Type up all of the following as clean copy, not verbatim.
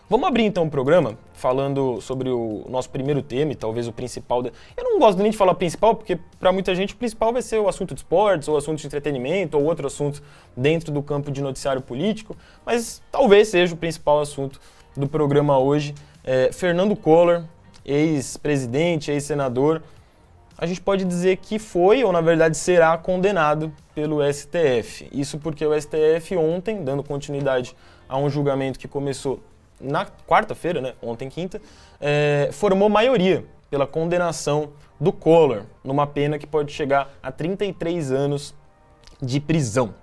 Vamos abrir então o programa falando sobre o nosso primeiro tema e talvez o principal. Eu não gosto nem de falar principal, porque para muita gente o principal vai ser o assunto de esportes, ou assunto de entretenimento, ou outro assunto dentro do campo de noticiário político, mas talvez seja o principal assunto do programa hoje. Fernando Collor, ex-presidente, ex-senador, a gente pode dizer que foi, ou na verdade será, condenado pelo STF. Isso porque o STF ontem, dando continuidade a um julgamento que começou na quarta-feira, né, ontem quinta, formou maioria pela condenação do Collor, numa pena que pode chegar a 33 anos de prisão.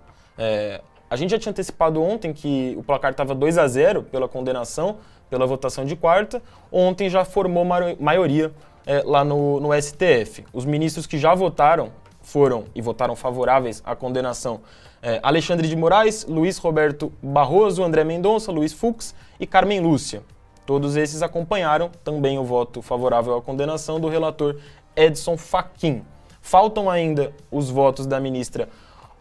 A gente já tinha antecipado ontem que o placar estava 2-0 pela condenação, pela votação de quarta. Ontem já formou maioria lá no STF. Os ministros que já votaram e votaram favoráveis à condenação: Alexandre de Moraes, Luiz Roberto Barroso, André Mendonça, Luiz Fux e Carmen Lúcia. Todos esses acompanharam também o voto favorável à condenação do relator Edson Fachin. Faltam ainda os votos da ministra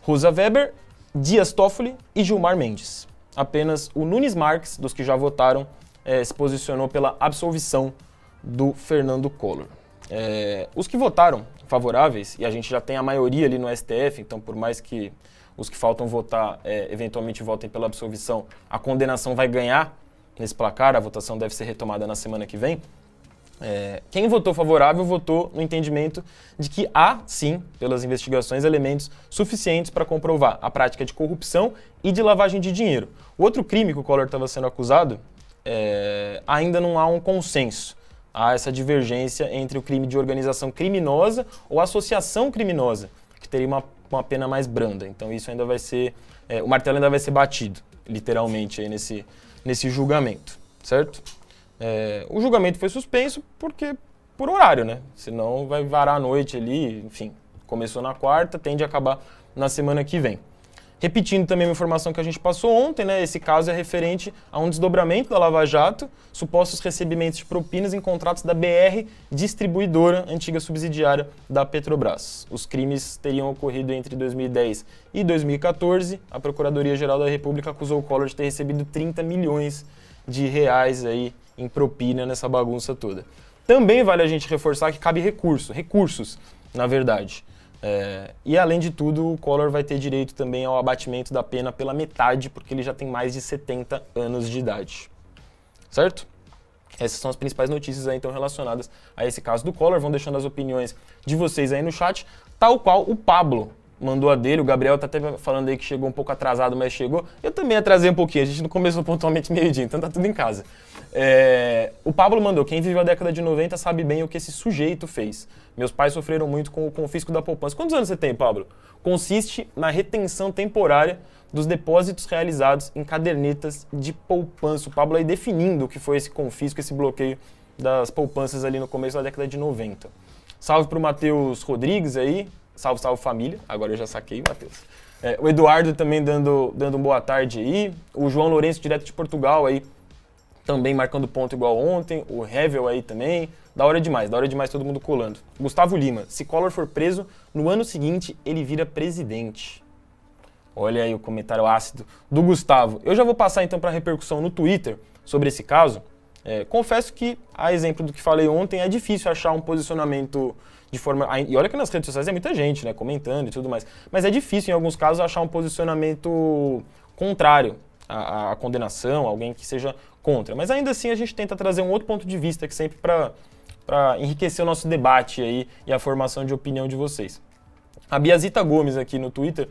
Rosa Weber, Dias Toffoli e Gilmar Mendes. Apenas o Nunes Marques, dos que já votaram, se posicionou pela absolvição do Fernando Collor. Os que votaram favoráveis, e a gente já tem a maioria ali no STF, então por mais que os que faltam votar eventualmente votem pela absolvição, a condenação vai ganhar nesse placar, a votação deve ser retomada na semana que vem. Quem votou favorável votou no entendimento de que há, sim, pelas investigações, elementos suficientes para comprovar a prática de corrupção e de lavagem de dinheiro. O outro crime que o Collor estava sendo acusado, ainda não há um consenso. Há essa divergência entre o crime de organização criminosa ou associação criminosa, que teria uma pena mais branda. Então isso ainda vai ser, o martelo ainda vai ser batido, literalmente, aí nesse julgamento, certo? O julgamento foi suspenso por horário, né? Senão vai varar a noite ali, enfim, começou na quarta, tende a acabar na semana que vem. Repetindo também uma informação que a gente passou ontem, né? Esse caso é referente a um desdobramento da Lava Jato, supostos recebimentos de propinas em contratos da BR Distribuidora, antiga subsidiária da Petrobras. Os crimes teriam ocorrido entre 2010 e 2014. A Procuradoria-Geral da República acusou o Collor de ter recebido 30 milhões de reais aí em propina nessa bagunça toda. Também vale a gente reforçar que cabe recursos, na verdade. E além de tudo, o Collor vai ter direito também ao abatimento da pena pela metade, porque ele já tem mais de 70 anos de idade. Certo? Essas são as principais notícias aí, então, relacionadas a esse caso do Collor. Vão deixando as opiniões de vocês aí no chat, tal qual o Pablo mandou a dele. O Gabriel tá até falando aí que chegou um pouco atrasado, mas chegou. Eu também atrasei um pouquinho, a gente não começou pontualmente meio-dia, então tá tudo em casa. O Pablo mandou: quem viveu a década de 90 sabe bem o que esse sujeito fez. Meus pais sofreram muito com o confisco da poupança. Quantos anos você tem, Pablo? Consiste na retenção temporária dos depósitos realizados em cadernetas de poupança. O Pablo aí definindo o que foi esse confisco, esse bloqueio das poupanças ali no começo da década de 90. Salve pro Matheus Rodrigues aí. Salve, salve família. Agora eu já saquei, Matheus. O Eduardo também dando um boa tarde aí. O João Lourenço, direto de Portugal aí, também marcando ponto igual ontem. O Hevel aí também. Da hora demais todo mundo colando. Gustavo Lima: se Collor for preso, no ano seguinte ele vira presidente. Olha aí o comentário ácido do Gustavo. Eu já vou passar então para a repercussão no Twitter sobre esse caso. Confesso que, a exemplo do que falei ontem, é difícil achar um posicionamento de forma... E olha que nas redes sociais é muita gente, né, comentando e tudo mais. Mas é difícil, em alguns casos, achar um posicionamento contrário à condenação, alguém que seja contra. Mas ainda assim a gente tenta trazer um outro ponto de vista, que sempre para enriquecer o nosso debate aí e a formação de opinião de vocês. A Biazita Gomes aqui no Twitter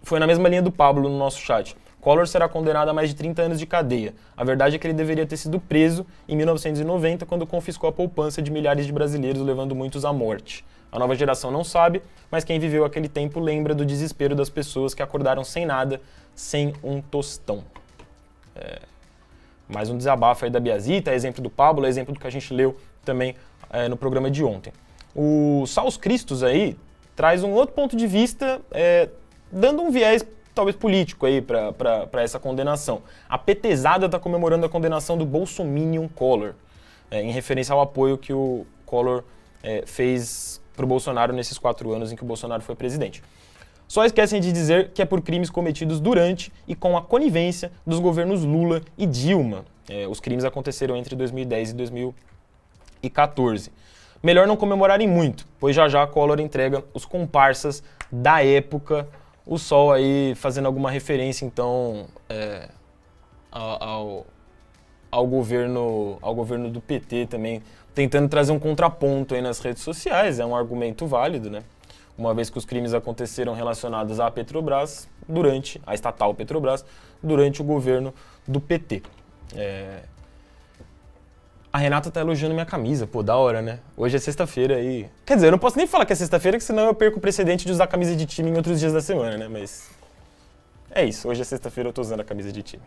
foi na mesma linha do Pablo no nosso chat. Collor será condenado a mais de 30 anos de cadeia. A verdade é que ele deveria ter sido preso em 1990, quando confiscou a poupança de milhares de brasileiros, levando muitos à morte. A nova geração não sabe, mas quem viveu aquele tempo lembra do desespero das pessoas que acordaram sem nada, sem um tostão. Mais um desabafo aí da Biazita, exemplo do Pablo, exemplo do que a gente leu também no programa de ontem. O Saus Cristos aí traz um outro ponto de vista, dando um viés talvez político aí para essa condenação. A petezada está comemorando a condenação do Bolsominion Collor, em referência ao apoio que o Collor fez para o Bolsonaro nesses 4 anos em que o Bolsonaro foi presidente. Só esquecem de dizer que é por crimes cometidos durante e com a conivência dos governos Lula e Dilma. Os crimes aconteceram entre 2010 e 2014. Melhor não comemorarem muito, pois já a Collor entrega os comparsas da época, o Sol aí fazendo alguma referência, então, ao governo do PT também, tentando trazer um contraponto aí nas redes sociais, é um argumento válido, né? Uma vez que os crimes aconteceram relacionados à Petrobras, a estatal Petrobras, durante o governo do PT. A Renata tá elogiando minha camisa, pô, da hora, né? Hoje é sexta-feira aí. Quer dizer, eu não posso nem falar que é sexta-feira, que senão eu perco o precedente de usar camisa de time em outros dias da semana, né? Mas é isso, hoje é sexta-feira, eu tô usando a camisa de time.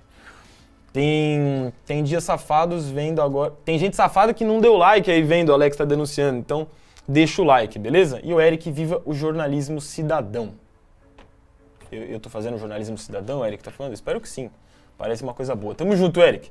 Tem dias safados vendo agora. Tem gente safada que não deu like aí vendo, o Alex tá denunciando, então deixa o like, beleza? E o Eric, viva o jornalismo cidadão. Eu tô fazendo jornalismo cidadão, o Eric tá falando? Espero que sim. Parece uma coisa boa. Tamo junto, Eric.